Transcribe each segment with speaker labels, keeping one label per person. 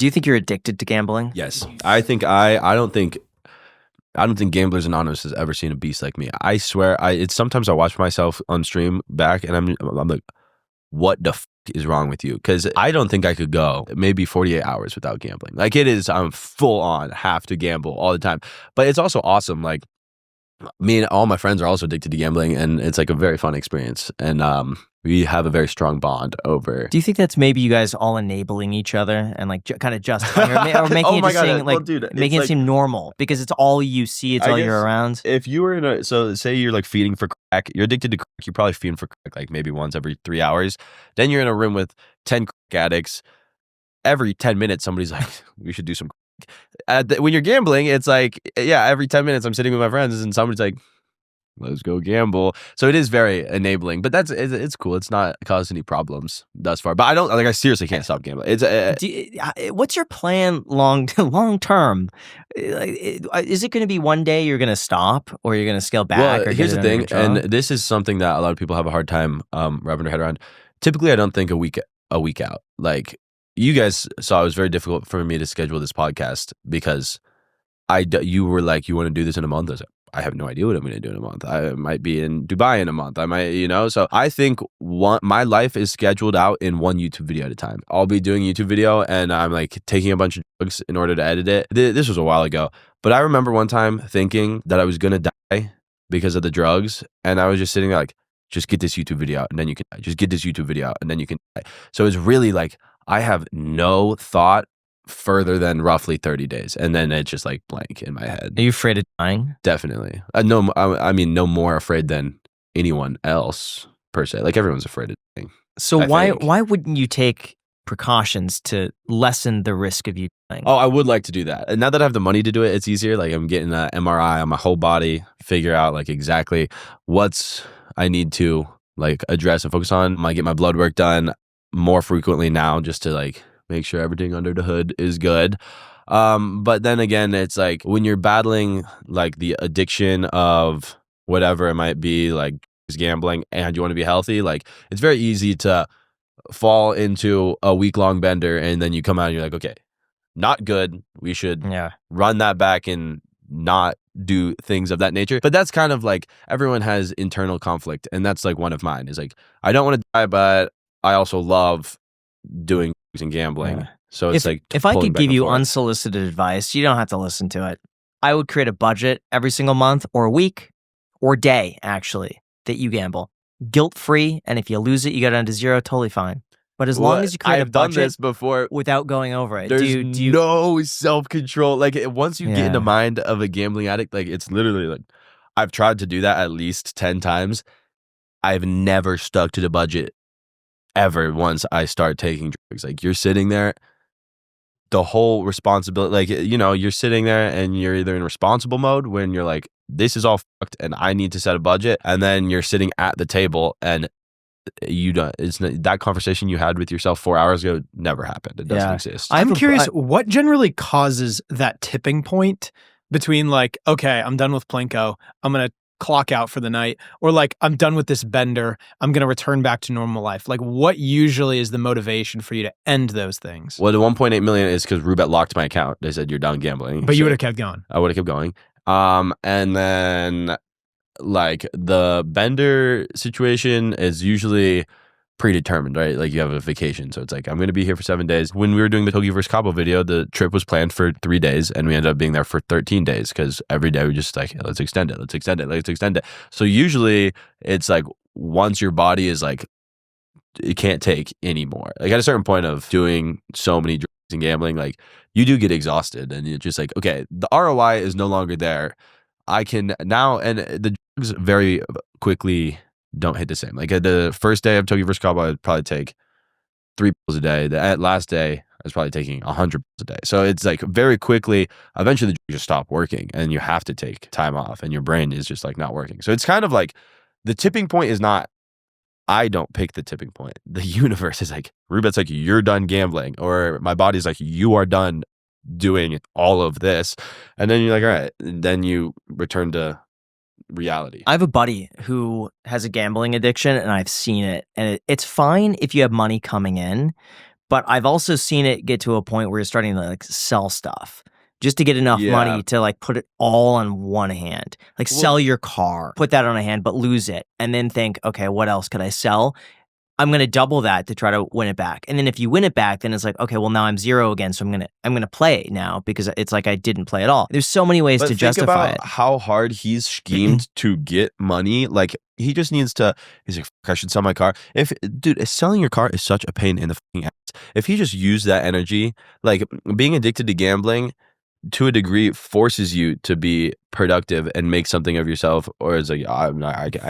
Speaker 1: Do you think you're addicted to gambling?
Speaker 2: Yes. I think I don't think Gamblers Anonymous has ever seen a beast like me. I swear, it's sometimes I watch myself on stream back and I'm like, what the is wrong with you? Because I don't think I could go maybe 48 hours without gambling. Like it is, I'm full on have to gamble all the time. But it's also awesome. Like me and all my friends are also addicted to gambling, and it's like a very fun experience. And we have a very strong bond over.
Speaker 1: Do you think that's maybe you guys all enabling each other and like kind of justifying or making
Speaker 2: Oh
Speaker 1: it
Speaker 2: my
Speaker 1: just
Speaker 2: God,
Speaker 1: seem,
Speaker 2: well,
Speaker 1: like
Speaker 2: dude,
Speaker 1: making
Speaker 2: it's
Speaker 1: it seem normal because it's all you see, it's all you're around?
Speaker 2: If you were in a, so say you're like feeding for crack, you're addicted to crack, you're probably feeding for crack like maybe once every 3 hours. Then you're in a room with 10 crack addicts. Every 10 minutes, somebody's like, we should do some crack. When you're gambling, it's like, yeah, every 10 minutes I'm sitting with my friends and somebody's like, let's go gamble. So it is very enabling, but it's cool. It's not caused any problems thus far. But I seriously can't stop gambling.
Speaker 1: What's your plan long term? Is it going to be one day you're going to stop or you're going to scale back?
Speaker 2: Well,
Speaker 1: or
Speaker 2: here's the thing, and this is something that a lot of people have a hard time wrapping their head around. Typically, I don't think a week out. Like you guys saw, it was very difficult for me to schedule this podcast because you were like, you want to do this in a month? I was like, I have no idea what I'm going to do in a month. I might be in Dubai in a month. I might, so I think my life is scheduled out in one YouTube video at a time. I'll be doing a YouTube video and I'm like taking a bunch of drugs in order to edit it. This was a while ago, but I remember one time thinking that I was going to die because of the drugs. And I was just sitting there like, just get this YouTube video out and then you can die. Just get this YouTube video out and then you can die. So it's really like, I have no thought further than roughly 30 days, and then it's just like blank in my head.
Speaker 1: Are you afraid of dying?
Speaker 2: Definitely. No, I mean, no more afraid than anyone else per se. Like everyone's afraid of dying.
Speaker 1: So why wouldn't you take precautions to lessen the risk of you dying?
Speaker 2: Oh, I would like to do that. And now that I have the money to do it, it's easier. Like I'm getting an MRI on my whole body, figure out like exactly what's I need to like address and focus on. I get my blood work done more frequently now just to like make sure everything under the hood is good. But then again, it's like when you're battling like the addiction of whatever it might be, like gambling, and you want to be healthy, like it's very easy to fall into a week-long bender and then you come out and you're like, okay, not good. We should run that back and not do things of that nature. But that's kind of like everyone has internal conflict, and that's like one of mine is like, I don't want to die, but I also love doing and gambling. So it's
Speaker 1: if I could give you unsolicited advice, you don't have to listen to it. I would create a budget every single month or week or day actually that you gamble guilt-free, and if you lose it you go down to zero, totally fine. But as long as you create a budget
Speaker 2: done this before
Speaker 1: without going over it,
Speaker 2: there's no self-control. Like once you get in the mind of a gambling addict, like it's literally like I've tried to do that at least 10 times. I've never stuck to the budget ever once I start taking drugs. Like you're sitting there, the whole responsibility, like, you're sitting there and you're either in responsible mode when you're like, this is all fucked and I need to set a budget. And then you're sitting at the table and that conversation you had with yourself 4 hours ago never happened. It doesn't exist.
Speaker 3: I'm curious, what generally causes that tipping point between like, okay, I'm done with Plinko, I'm going to clock out for the night, or like I'm done with this bender, I'm going to return back to normal life? Like what usually is the motivation for you to end those things?
Speaker 2: Well, the 1.8 million is because Roobet locked my account. They said you're done gambling.
Speaker 3: But you would have kept going.
Speaker 2: I would have kept going. And then like the bender situation is usually predetermined, right? Like you have a vacation. So it's like, I'm going to be here for 7 days. When we were doing the Togi versus Cabo video, the trip was planned for 3 days and we ended up being there for 13 days because every day we just like, hey, let's extend it. Let's extend it. Let's extend it. So usually it's like once your body is like, it can't take anymore. Like at a certain point of doing so many drugs and gambling, like you do get exhausted and you're just like, okay, the ROI is no longer there. I can now, and the drugs very quickly don't hit the same. Like at the first day of Togi vs. Cabo, I'd probably take 3 pills a day. The last day, I was probably taking 100 pills a day. So it's like very quickly, eventually the drugs just stop working and you have to take time off and your brain is just like not working. So it's kind of like the tipping point is not, I don't pick the tipping point. The universe is like, Roobet's like, you're done gambling, or my body's like, you are done doing all of this. And then you're like, all right, and then you return to reality.
Speaker 1: I have a buddy who has a gambling addiction and I've seen it, and it's fine if you have money coming in, But I've also seen it get to a point where you're starting to like sell stuff just to get enough money to like put it all on one hand. Like sell your car, put that on a hand, but lose it. And then think, okay, what else could I sell? I'm going to double that to try to win it back. And then if you win it back, then it's like, okay, well now I'm zero again. So I'm going to play now because it's like I didn't play at all. There's so many ways to justify it.
Speaker 2: How hard he's schemed to get money. Like he just needs to, he's like, I should sell my car. Dude, selling your car is such a pain in the fucking ass. If he just used that energy, like being addicted to gambling to a degree forces you to be productive and make something of yourself, or it's like I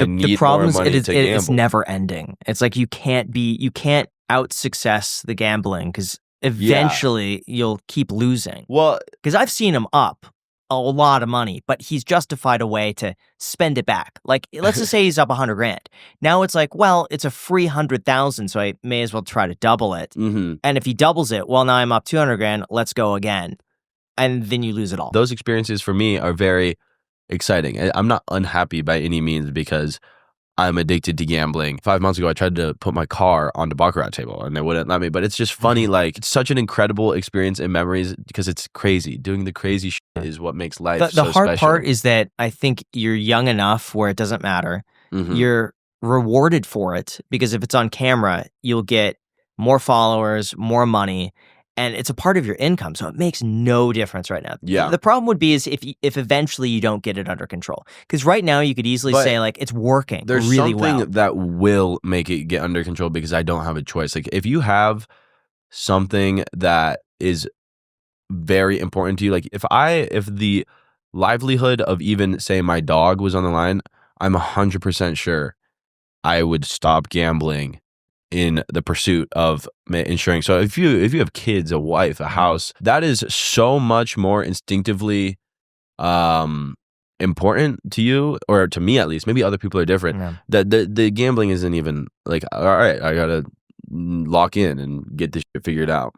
Speaker 2: need
Speaker 1: the problem
Speaker 2: more money
Speaker 1: is
Speaker 2: to gamble.
Speaker 1: It's never ending. It's like you can't out success the gambling because eventually you'll keep losing.
Speaker 2: Well,
Speaker 1: because I've seen him up a lot of money, but he's justified a way to spend it back. Like let's just say he's up $100,000. Now it's like, well, it's a free 100,000, so I may as well try to double it. And if he doubles it, well, now I'm up 200,000. Let's go again. And then you lose it all.
Speaker 2: Those experiences for me are very exciting. I'm not unhappy by any means because I'm addicted to gambling. 5 months ago, I tried to put my car on the baccarat table and they wouldn't let me. But it's just funny. Like it's such an incredible experience and memories because it's crazy. Doing the crazy shit is what makes life so special.
Speaker 1: The hard part is that I think you're young enough where it doesn't matter. You're rewarded for it because if it's on camera, you'll get more followers, more money. And it's a part of your income, so it makes no difference right now.
Speaker 2: Yeah.
Speaker 1: The problem would be is if eventually you don't get it under control. Because right now you could easily say like it's working really well.
Speaker 2: There's something that will make it get under control because I don't have a choice. Like if you have something that is very important to you, like if the livelihood of even say my dog was on the line, I'm 100% sure I would stop gambling in the pursuit of ensuring. So if you have kids, a wife, a house, that is so much more instinctively important to you, or to me at least. Maybe other people are different. That the gambling isn't even like, all right, I gotta lock in and get this shit figured out.